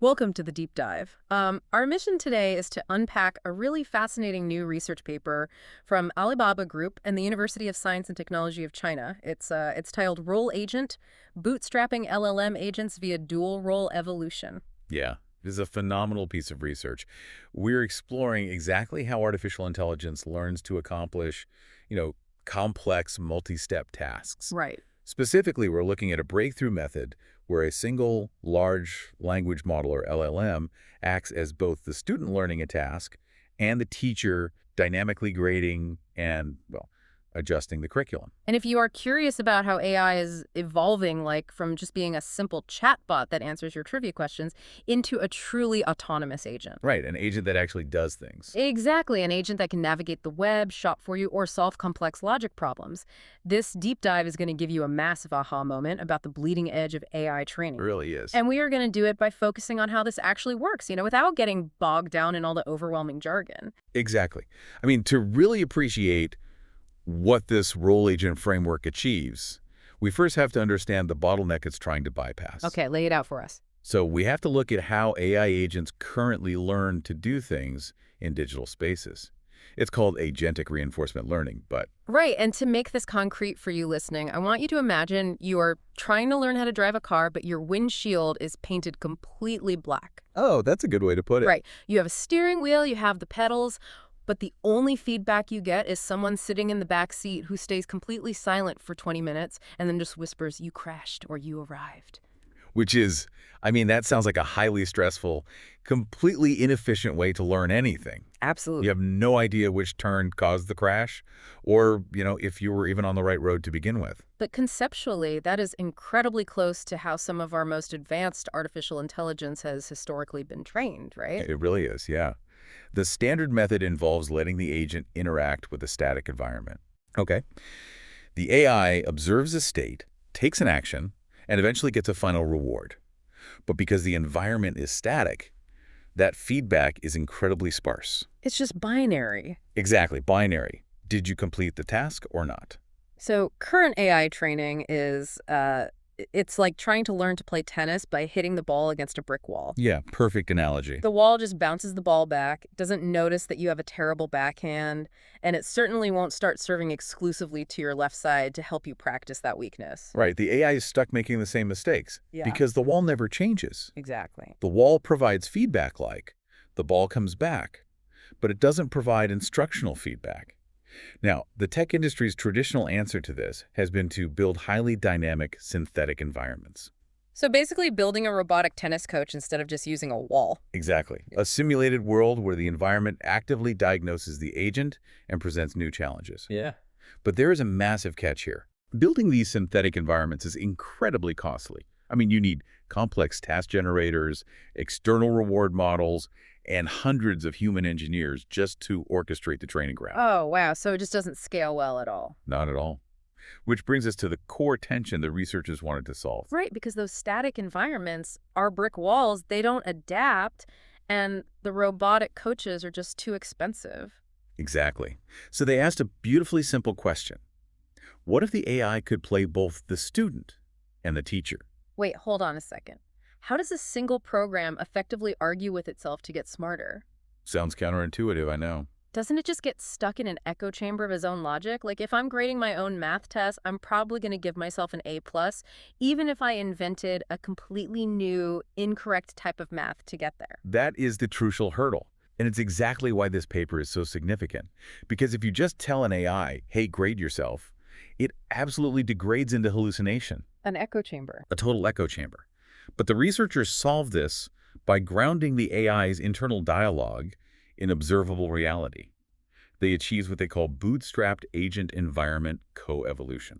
Welcome to the deep dive. Our mission today is to unpack a really fascinating new research paper from Alibaba Group and the University of Science and Technology of China. It's titled Role Agent, Bootstrapping LLM Agents via Dual Role Evolution. Yeah, it is a phenomenal piece of research. We're exploring exactly how artificial intelligence learns to accomplish, complex multi-step tasks. Right. Specifically, we're looking at a breakthrough method where a single large language model, or LLM, acts as both the student learning a task and the teacher dynamically grading and, well, adjusting the curriculum. And if you are curious about how AI is evolving, like from just being a simple chatbot that answers your trivia questions into a truly autonomous agent. Right, an agent that actually does things. Exactly, an agent that can navigate the web, shop for you, or solve complex logic problems. This deep dive is going to give you a massive aha moment about the bleeding edge of AI training. It really is. And we are going to do it by focusing on how this actually works, without getting bogged down in all the overwhelming jargon. Exactly. I mean, to really appreciate what this role agent framework achieves, we first have to understand the bottleneck it's trying to bypass. Okay, lay it out for us. So we have to look at how AI agents currently learn to do things in digital spaces. It's called agentic reinforcement learning, but... Right, and to make this concrete for you listening, I want you to imagine you are trying to learn how to drive a car, but your windshield is painted completely black. Oh, that's a good way to put it. Right. You have a steering wheel, you have the pedals, but the only feedback you get is someone sitting in the back seat who stays completely silent for 20 minutes and then just whispers, "You crashed," or "You arrived." Which is, that sounds like a highly stressful, completely inefficient way to learn anything. Absolutely. You have no idea which turn caused the crash or, if you were even on the right road to begin with. But conceptually, that is incredibly close to how some of our most advanced artificial intelligence has historically been trained, right? It really is, yeah. The standard method involves letting the agent interact with a static environment. Okay. The AI observes a state, takes an action, and eventually gets a final reward. But because the environment is static, that feedback is incredibly sparse. It's just binary. Exactly, binary. Did you complete the task or not? So current AI training is, it's like trying to learn to play tennis by hitting the ball against a brick wall. Yeah, perfect analogy. The wall just bounces the ball back, doesn't notice that you have a terrible backhand, and it certainly won't start serving exclusively to your left side to help you practice that weakness. Right, the AI is stuck making the same mistakes because the wall never changes. Exactly. The wall provides feedback like the ball comes back, but it doesn't provide instructional feedback. Now, the tech industry's traditional answer to this has been to build highly dynamic synthetic environments. So basically building a robotic tennis coach instead of just using a wall. Exactly. A simulated world where the environment actively diagnoses the agent and presents new challenges. Yeah. But there is a massive catch here. Building these synthetic environments is incredibly costly. You need complex task generators, external reward models, and hundreds of human engineers just to orchestrate the training ground. Oh, wow. So it just doesn't scale well at all. Not at all. Which brings us to the core tension the researchers wanted to solve. Right, because those static environments are brick walls. They don't adapt, and the robotic coaches are just too expensive. Exactly. So they asked a beautifully simple question. What if the AI could play both the student and the teacher? Wait, hold on a second. How does a single program effectively argue with itself to get smarter? Sounds counterintuitive, I know. Doesn't it just get stuck in an echo chamber of its own logic? Like if I'm grading my own math test, I'm probably going to give myself an A+, even if I invented a completely new, incorrect type of math to get there. That is the crucial hurdle. And it's exactly why this paper is so significant. Because if you just tell an AI, hey, grade yourself, it absolutely degrades into hallucination. An echo chamber. A total echo chamber. But the researchers solved this by grounding the AI's internal dialogue in observable reality. They achieved what they call bootstrapped agent environment coevolution.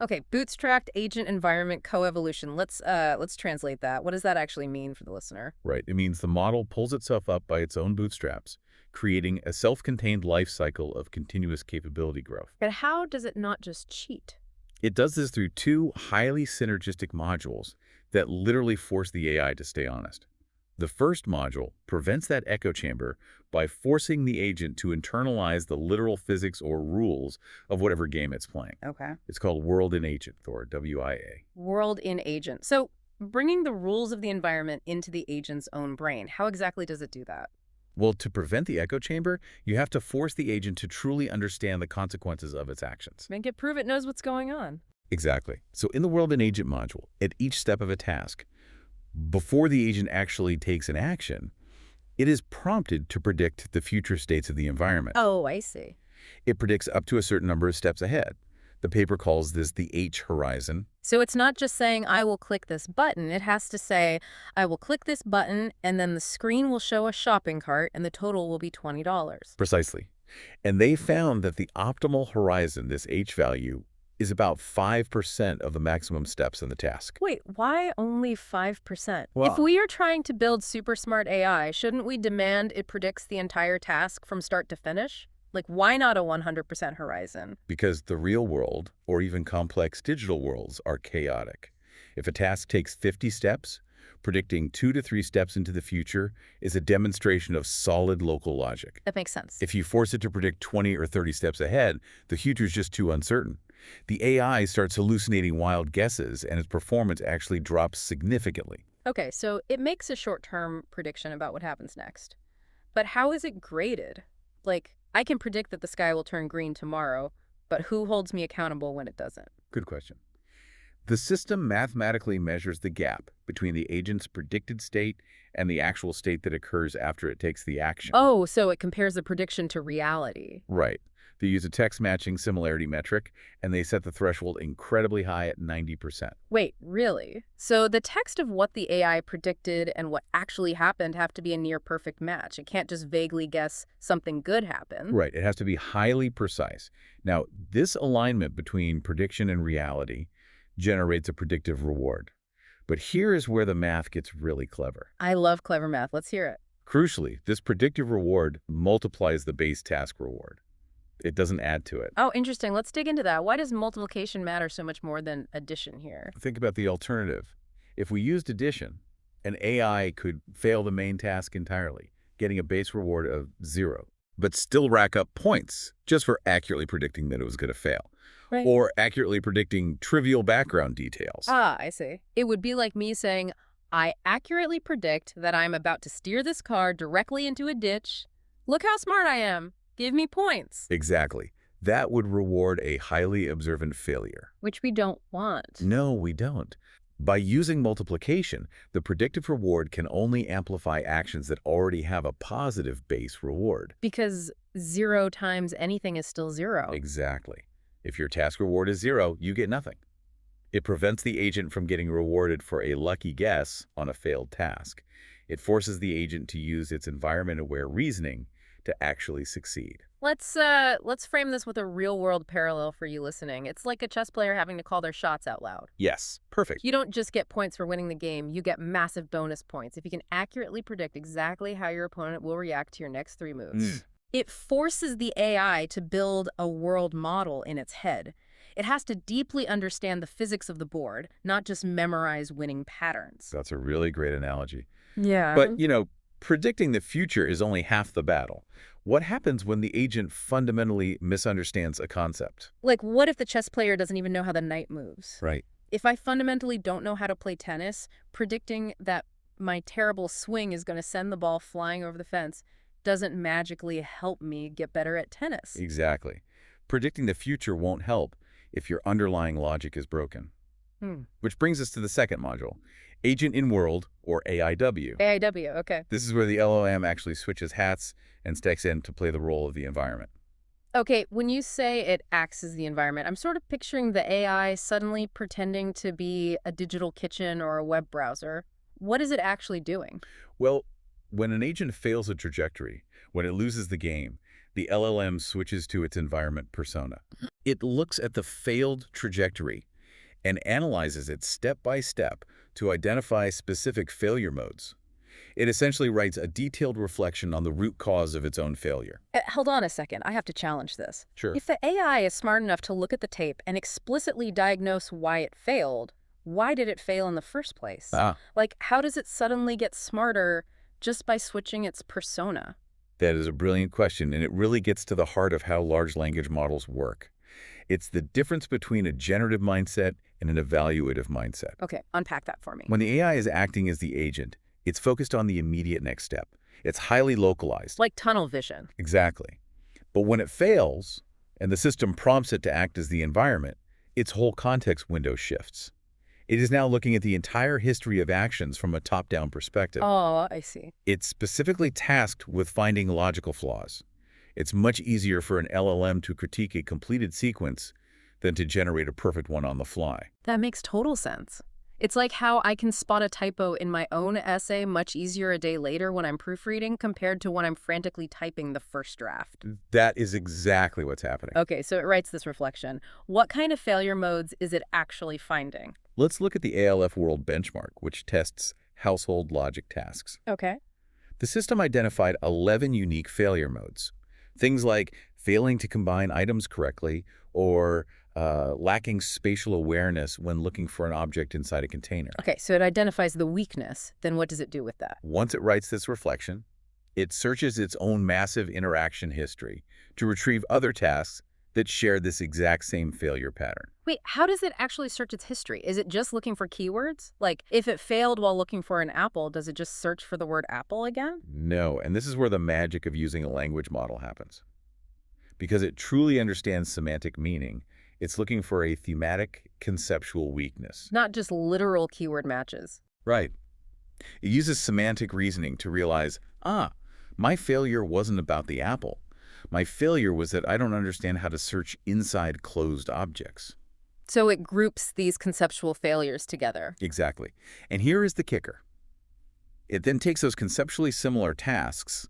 Okay, bootstrapped agent environment coevolution. Let's translate that. What does that actually mean for the listener? Right. It means the model pulls itself up by its own bootstraps, creating a self-contained life cycle of continuous capability growth. But how does it not just cheat? It does this through two highly synergistic modules that literally force the AI to stay honest. The first module prevents that echo chamber by forcing the agent to internalize the literal physics or rules of whatever game it's playing. Okay. It's called World in Agent, or WIA. World in agent. So bringing the rules of the environment into the agent's own brain. How exactly does it do that? Well, to prevent the echo chamber, you have to force the agent to truly understand the consequences of its actions. Make it prove it knows what's going on. Exactly. So in the world of an agent module, at each step of a task, before the agent actually takes an action, it is prompted to predict the future states of the environment. Oh, I see. It predicts up to a certain number of steps ahead. The paper calls this the H horizon. So it's not just saying, I will click this button. It has to say, I will click this button, and then the screen will show a shopping cart, and the total will be $20. Precisely. And they found that the optimal horizon, this H value, is about 5% of the maximum steps in the task. Wait, why only 5%? Well, If we are trying to build super smart AI, shouldn't we demand it predicts the entire task from start to finish? Like, why not a 100% horizon? because the real world, or even complex digital worlds, are chaotic. If a task takes 50 steps, predicting 2 to 3 steps into the future is a demonstration of solid local logic. That makes sense. If you force it to predict 20 or 30 steps ahead, the future is just too uncertain. The AI starts hallucinating wild guesses, and its performance actually drops significantly. Okay, so it makes a short-term prediction about what happens next. But how is it graded? Like, I can predict that the sky will turn green tomorrow, but who holds me accountable when it doesn't? Good question. The system mathematically measures the gap between the agent's predicted state and the actual state that occurs after it takes the action. Oh, so it compares the prediction to reality. Right. They use a text matching similarity metric, and they set the threshold incredibly high at 90%. Wait, really? So the text of what the AI predicted and what actually happened have to be a near-perfect match. It can't just vaguely guess something good happened. Right. It has to be highly precise. Now, this alignment between prediction and reality generates a predictive reward. But here is where the math gets really clever. I love clever math. Let's hear it. Crucially, this predictive reward multiplies the base task reward. It doesn't add to it. Oh, interesting. Let's dig into that. Why does multiplication matter so much more than addition here? Think about the alternative. If we used addition, an AI could fail the main task entirely, getting a base reward of 0, but still rack up points just for accurately predicting that it was going to fail. Right. Or accurately predicting trivial background details. Ah, I see. It would be like me saying, I accurately predict that I'm about to steer this car directly into a ditch. Look how smart I am. Give me points. Exactly. That would reward a highly observant failure. Which we don't want. No, we don't. By using multiplication, the predictive reward can only amplify actions that already have a positive base reward. Because 0 times anything is still 0. Exactly. If your task reward is 0, you get nothing. It prevents the agent from getting rewarded for a lucky guess on a failed task. It forces the agent to use its environment-aware reasoning to actually succeed. Let's frame this with a real-world parallel for you listening. It's like a chess player having to call their shots out loud. Yes, perfect. You don't just get points for winning the game, you get massive bonus points if you can accurately predict exactly how your opponent will react to your next 3 moves. It forces the AI to build a world model in its head. It has to deeply understand the physics of the board, not just memorize winning patterns. That's a really great analogy. Yeah. But, predicting the future is only half the battle. What happens when the agent fundamentally misunderstands a concept? Like, what if the chess player doesn't even know how the knight moves? Right. If I fundamentally don't know how to play tennis, predicting that my terrible swing is going to send the ball flying over the fence doesn't magically help me get better at tennis. Exactly. Predicting the future won't help if your underlying logic is broken. Which brings us to the second module, Agent in World, or AIW. AIW, okay. This is where the LLM actually switches hats and steps in to play the role of the environment. Okay, when you say it acts as the environment, I'm sort of picturing the AI suddenly pretending to be a digital kitchen or a web browser. What is it actually doing? Well, when an agent fails a trajectory, when it loses the game, the LLM switches to its environment persona. It looks at the failed trajectory and analyzes it step by step to identify specific failure modes. It essentially writes a detailed reflection on the root cause of its own failure. Hold on a second. I have to challenge this. Sure. If the AI is smart enough to look at the tape and explicitly diagnose why it failed, why did it fail in the first place? Like, how does it suddenly get smarter just by switching its persona? That is a brilliant question, and it really gets to the heart of how large language models work. It's the difference between a generative mindset and an evaluative mindset. Okay, unpack that for me. When the AI is acting as the agent, it's focused on the immediate next step. It's highly localized. Like tunnel vision. Exactly. But when it fails, and the system prompts it to act as the environment, its whole context window shifts. It is now looking at the entire history of actions from a top-down perspective. Oh, I see. It's specifically tasked with finding logical flaws. It's much easier for an LLM to critique a completed sequence than to generate a perfect one on the fly. That makes total sense. It's like how I can spot a typo in my own essay much easier a day later when I'm proofreading compared to when I'm frantically typing the first draft. That is exactly what's happening. Okay, so it writes this reflection. What kind of failure modes is it actually finding? Let's look at the ALF World Benchmark, which tests household logic tasks. Okay. The system identified 11 unique failure modes. Things like failing to combine items correctly or lacking spatial awareness when looking for an object inside a container. Okay, so it identifies the weakness. Then what does it do with that? Once it writes this reflection, it searches its own massive interaction history to retrieve other tasks that share this exact same failure pattern. Wait, how does it actually search its history? Is it just looking for keywords? Like, if it failed while looking for an apple, does it just search for the word apple again? No, and this is where the magic of using a language model happens. Because it truly understands semantic meaning, it's looking for a thematic, conceptual weakness. Not just literal keyword matches. Right. It uses semantic reasoning to realize, my failure wasn't about the apple. My failure was that I don't understand how to search inside closed objects. So it groups these conceptual failures together. Exactly. And here is the kicker. It then takes those conceptually similar tasks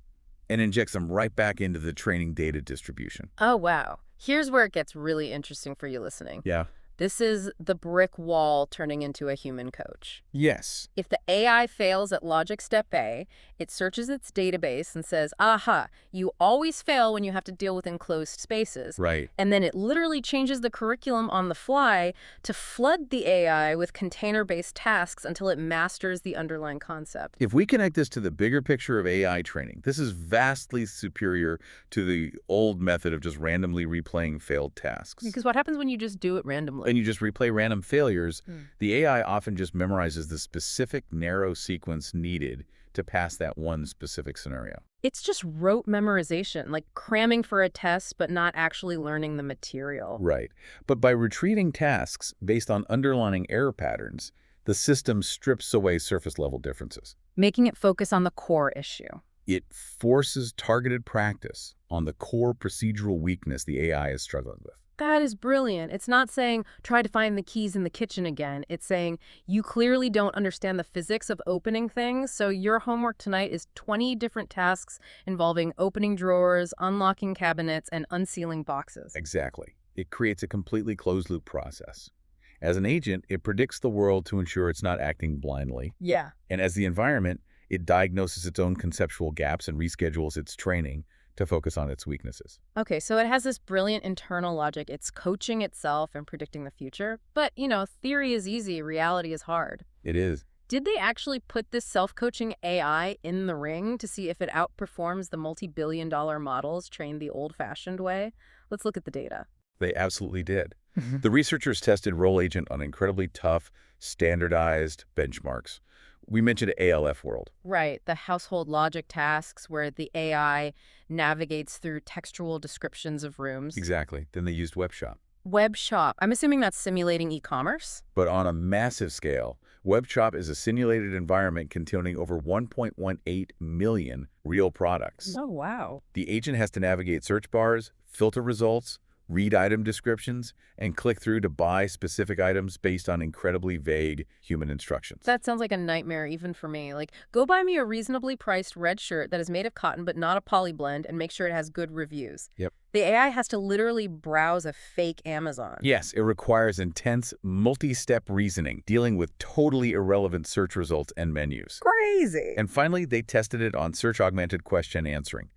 and injects them right back into the training data distribution. Oh, wow. Here's where it gets really interesting for you listening. Yeah. This is the brick wall turning into a human coach. Yes. If the AI fails at logic step A, it searches its database and says, aha, you always fail when you have to deal with enclosed spaces. Right. And then it literally changes the curriculum on the fly to flood the AI with container-based tasks until it masters the underlying concept. If we connect this to the bigger picture of AI training, this is vastly superior to the old method of just randomly replaying failed tasks. Because what happens when you just do it randomly? And you just replay random failures, the AI often just memorizes the specific narrow sequence needed to pass that one specific scenario. It's just rote memorization, like cramming for a test but not actually learning the material. Right. But by retreating tasks based on underlying error patterns, the system strips away surface-level differences. Making it focus on the core issue. It forces targeted practice on the core procedural weakness the AI is struggling with. That is brilliant. It's not saying, try to find the keys in the kitchen again. It's saying, you clearly don't understand the physics of opening things, so your homework tonight is 20 different tasks involving opening drawers, unlocking cabinets, and unsealing boxes. Exactly. It creates a completely closed-loop process. As an agent, it predicts the world to ensure it's not acting blindly. Yeah. And as the environment, it diagnoses its own conceptual gaps and reschedules its training to focus on its weaknesses. Okay, so it has this brilliant internal logic. It's coaching itself and predicting the future. But, theory is easy, reality is hard. It is. Did they actually put this self-coaching AI in the ring to see if it outperforms the multi-billion-dollar models trained the old-fashioned way? Let's look at the data. They absolutely did. The researchers tested Role Agent on incredibly tough, standardized benchmarks. We mentioned ALF World. Right, the household logic tasks where the AI navigates through textual descriptions of rooms. Exactly. Then they used Web Shop. Web Shop. I'm assuming that's simulating e-commerce? But on a massive scale, Web Shop is a simulated environment containing over 1.18 million real products. Oh, wow. The agent has to navigate search bars, filter results, read item descriptions, and click through to buy specific items based on incredibly vague human instructions. That sounds like a nightmare even for me. Like, go buy me a reasonably priced red shirt that is made of cotton but not a poly blend and make sure it has good reviews. Yep. The AI has to literally browse a fake Amazon. Yes, it requires intense, multi-step reasoning, dealing with totally irrelevant search results and menus. Crazy. And finally, they tested it on search-augmented question answering.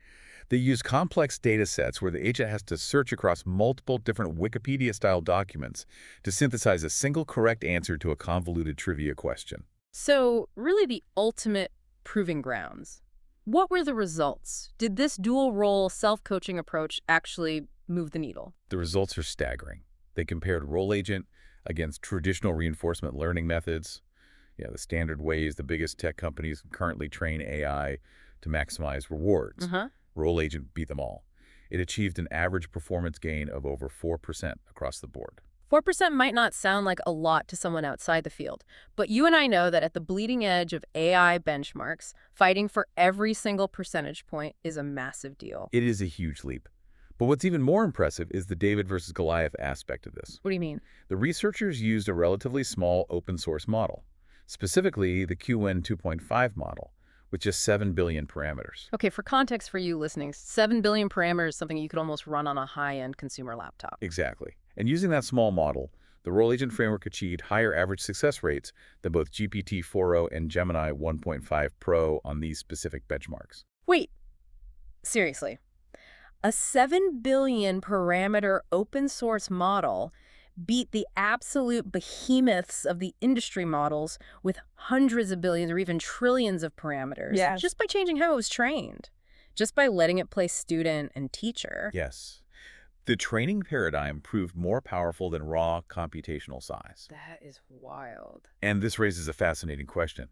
They use complex data sets where the agent has to search across multiple different Wikipedia-style documents to synthesize a single correct answer to a convoluted trivia question. So, really the ultimate proving grounds. What were the results? Did this dual-role self-coaching approach actually move the needle? The results are staggering. They compared Role Agent against traditional reinforcement learning methods. Yeah, the standard ways the biggest tech companies currently train AI to maximize rewards. Uh-huh. Role Agent beat them all. It achieved an average performance gain of over 4% across the board. 4% might not sound like a lot to someone outside the field, but you and I know that at the bleeding edge of AI benchmarks, fighting for every single percentage point is a massive deal. It is a huge leap. But what's even more impressive is the David versus Goliath aspect of this. What do you mean? The researchers used a relatively small open-source model, specifically the QN 2.5 model, with just 7 billion parameters. Okay, for context for you listening, 7 billion parameters is something you could almost run on a high-end consumer laptop. Exactly. And using that small model, the Role Agent framework achieved higher average success rates than both GPT-4o and Gemini 1.5 Pro on these specific benchmarks. Wait, seriously. A 7 billion parameter open source model beat the absolute behemoths of the industry models with hundreds of billions or even trillions of parameters. Yes. Just by changing how it was trained. Just by letting it play student and teacher. Yes. The training paradigm proved more powerful than raw computational size. That is wild. And this raises a fascinating question.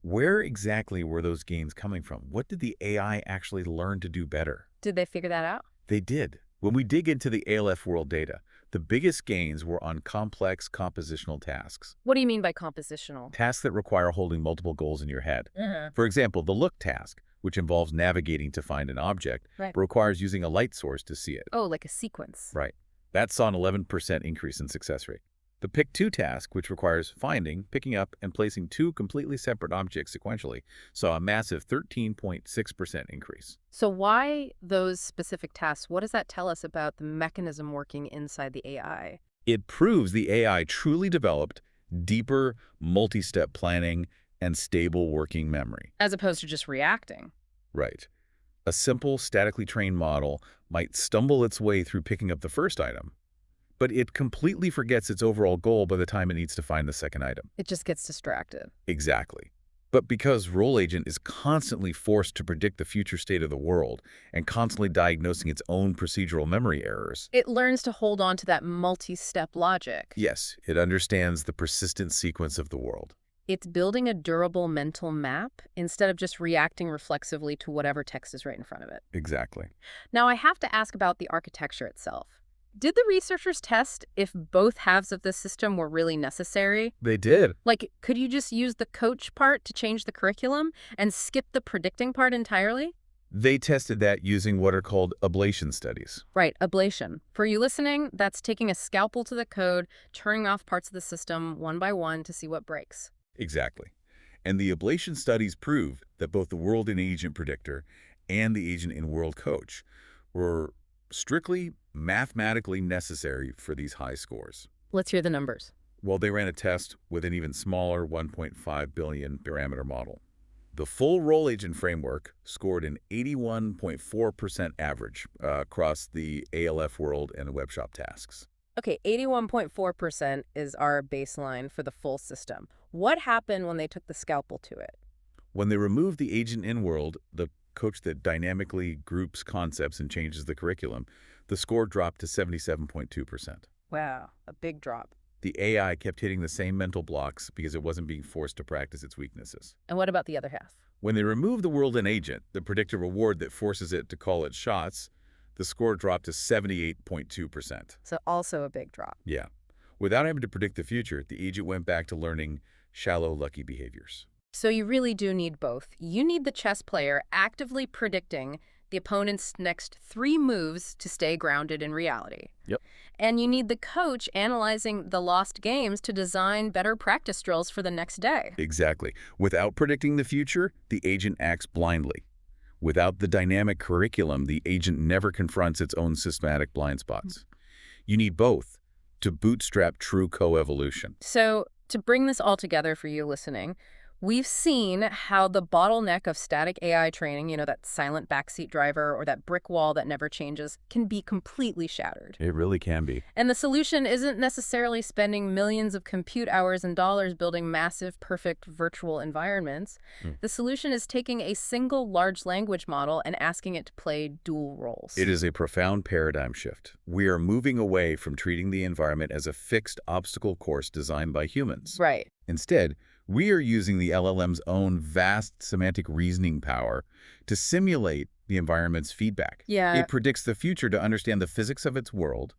Where exactly were those gains coming from? What did the AI actually learn to do better? Did they figure that out? They did. When we dig into the ALF world data, the biggest gains were on complex compositional tasks. What do you mean by compositional? Tasks that require holding multiple goals in your head. For example, the look task, which involves navigating to find an object, Right. but requires using a light source to see it. Oh, like a sequence. Right. That saw an 11% increase in success rate. The Pick 2 task, which requires finding, picking up, and placing two completely separate objects sequentially, saw a massive 13.6% increase. So why those specific tasks? What does that tell us about the mechanism working inside the AI? It proves the AI truly developed deeper, multi-step planning and stable working memory. As opposed to just reacting. Right. A simple, statically trained model might stumble its way through picking up the first item, but it completely forgets its overall goal by the time it needs to find the second item. It just gets distracted. Exactly. But because Role Agent is constantly forced to predict the future state of the world and constantly diagnosing its own procedural memory errors, It learns to hold on to that multi-step logic. yes, it understands the persistent sequence of the world. It's building a durable mental map instead of just reacting reflexively to whatever text is right in front of it. Exactly. Now, I have to ask about the architecture itself. Did the researchers test if both halves of the system were really necessary? They did. Like, could you just use the coach part to change the curriculum and skip the predicting part entirely? They tested that using what are called ablation studies. Right, ablation. For you listening, that's taking a scalpel to the code, turning off parts of the system one by one to see what breaks. Exactly. And the ablation studies proved that both the world in agent predictor and the agent in world coach were strictly mathematically necessary for these high scores. Let's hear the numbers. Well, they ran a test with an even smaller 1.5 billion parameter model. The full Role Agent framework scored an 81.4% average across the ALF world and the web shop tasks. Okay, 81.4% is our baseline for the full system. What happened when they took the scalpel to it? When they removed the agent in world, the coach that dynamically groups concepts and changes the curriculum, the score dropped to 77.2%. Wow, a big drop. The AI kept hitting the same mental blocks because it wasn't being forced to practice its weaknesses. And what about the other half? When they removed the world and agent, the predictive reward that forces it to call its shots, the score dropped to 78.2%. So also a big drop. Yeah. Without having to predict the future, the agent went back to learning shallow, lucky behaviors. So you really do need both. You need the chess player actively predicting the opponent's next 3 moves to stay grounded in reality. Yep. And you need the coach analyzing the lost games to design better practice drills for the next day. Exactly. Without predicting the future, the agent acts blindly. Without the dynamic curriculum, the agent never confronts its own systematic blind spots. You need both to bootstrap true coevolution. So to bring this all together for you listening, We've seen how the bottleneck of static AI training, that silent backseat driver or that brick wall that never changes, can be completely shattered. It really can be. And the solution isn't necessarily spending millions of compute hours and dollars building massive, perfect virtual environments. Hmm. The solution is taking a single large language model and asking it to play dual roles. It is a profound paradigm shift. We are moving away from treating the environment as a fixed obstacle course designed by humans. Right. Instead, we are using the LLM's own vast semantic reasoning power to simulate the environment's feedback. Yeah. It predicts the future to understand the physics of its world,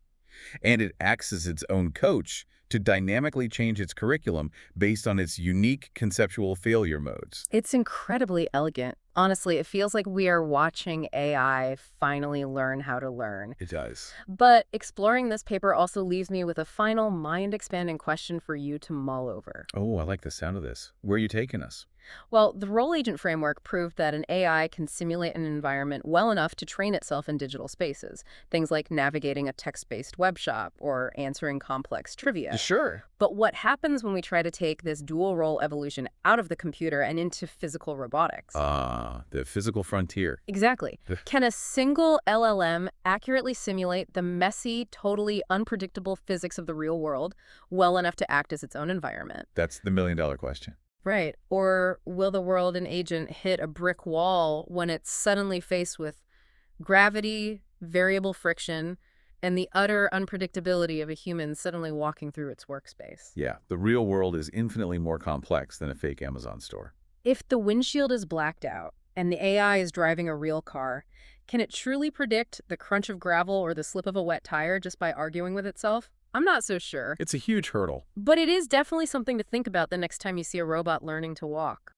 and it acts as its own coach to dynamically change its curriculum based on its unique conceptual failure modes. It's incredibly elegant. Honestly, it feels like we are watching AI finally learn how to learn. It does. But exploring this paper also leaves me with a final mind-expanding question for you to mull over. Oh, I like the sound of this. Where are you taking us? Well, the role agent framework proved that an AI can simulate an environment well enough to train itself in digital spaces, things like navigating a text-based web shop or answering complex trivia. Sure. But what happens when we try to take this dual role evolution out of the computer and into physical robotics? The physical frontier. Exactly. Can a single LLM accurately simulate the messy, totally unpredictable physics of the real world well enough to act as its own environment? That's the million-dollar question. Right. Or will the world and agent hit a brick wall when it's suddenly faced with gravity, variable friction, and the utter unpredictability of a human suddenly walking through its workspace? Yeah, the real world is infinitely more complex than a fake Amazon store. If the windshield is blacked out and the AI is driving a real car, can it truly predict the crunch of gravel or the slip of a wet tire just by arguing with itself? I'm not so sure. It's a huge hurdle. But it is definitely something to think about the next time you see a robot learning to walk.